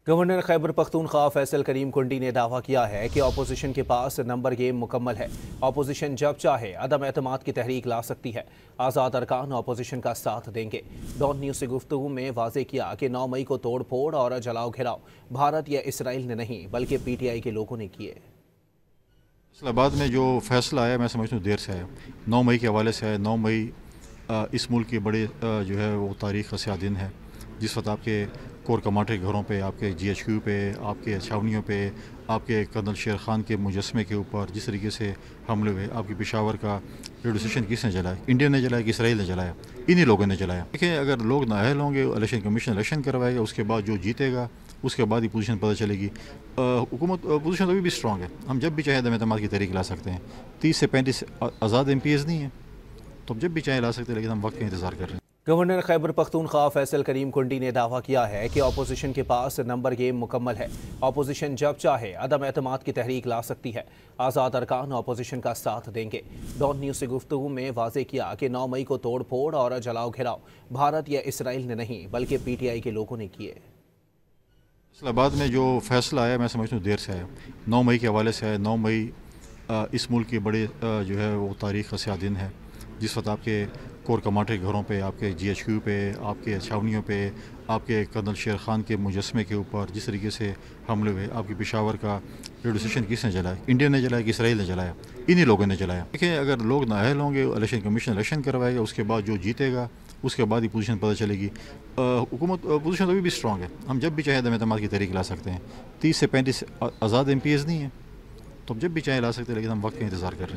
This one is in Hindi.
गवर्नर खैबर पख्तूनख्वा फैसल करीम कुंडी ने दावा किया है कि अपोजिशन के पास नंबर गेम मुकम्मल है। अपोजिशन जब चाहे अदम एतमाद की तहरीक ला सकती है। आज़ाद अरकान अपोजिशन का साथ देंगे। डॉन न्यूज़ से गुफ्तगू में वाजे किया कि 9 मई को तोड़ फोड़ और जलाओ घिराव भारत या इसराइल ने नहीं बल्कि PTI के लोगों ने किए। इस्लामाबाद में जो फैसला आया मैं समझता हूँ देर से आया, 9 मई के हवाले से आया। 9 मई इस मुल्क की बड़े जो है वो तारीख़ का स्याह दिन है, जिस वक्त आपके कोर कमांडर के घरों पे, आपके GHQ पे, आपके छावनियों पे, आपके कर्नल शेर खान के मुजस्मे के ऊपर जिस तरीके से हमले हुए, आपकी पेशावर का रेडियो स्टेशन किसने जलाया? इंडिया ने जलाया कि इसराइल ने जलाया? इन्हीं लोगों ने जलाया। देखिए, अगर लोग नाअहल होंगे, इलेक्शन कमीशन इलेक्शन करवाएगा, उसके बाद जो जीतेगा उसके बाद ही पोजीशन पता चलेगी। हुकूमत पोजीशन अभी भी स्ट्रॉन्ग है। हम जब भी चाहे अदम एतमाद की तहरीक ला सकते हैं। 30 से 35 आज़ाद MPs नहीं है, तो हम जब भी चाहे ला सकते हैं, लेकिन हम वक्त का इंतज़ार कर रहे हैं। गवर्नर खैबर पख्तूनख्वा फैसल करीम कुंडी ने दावा किया है कि अपोजिशन के पास नंबर गेम मुकम्मल है। अपोजिशन जब चाहे अदम एतमाद की तहरीक ला सकती है। आज़ाद अरकान अपोजिशन का साथ देंगे। डॉन न्यूज़ से गुफ्तगू में वाजे किया कि 9 मई को तोड़ फोड़ और जलाओ घिराव भारत या इसराइल ने नहीं बल्कि PTI के लोगों ने किए। इस्लामाबाद में जो फैसला आया मैं समझता हूँ देर से आया, 9 मई के हवाले से आया। 9 मई इस मुल्क की बड़े जो है वो तारीख़ का स्याह दिन है, जिस वक्त आपके कोर कमांडर के घरों पे, आपके GHQ पे, आपके छावनियों पे, आपके कर्नल शेर खान के मुजस्मे के ऊपर जिस तरीके से हमले हुए, आपकी पेशावर का रेडियो स्टेशन किसने जलाया? इंडिया ने जलाया कि इसराइल ने जलाया? इन्हीं लोगों ने जलाया। देखिए, अगर लोग नाअहल होंगे, इलेक्शन कमीशन इलेक्शन करवाएगा, उसके बाद जो जीतेगा उसके बाद ही पोजीशन पता चलेगी। हुकूमत पोजीशन अभी भी स्ट्रॉन्ग है। हम जब भी चाहे अदम एतमाद की तहरीक ला सकते हैं। 30 से 35 आज़ाद MPs नहीं है, तो हम जब भी चाहे ला सकते हैं, लेकिन हम वक्त का इंतज़ार कर रहे हैं।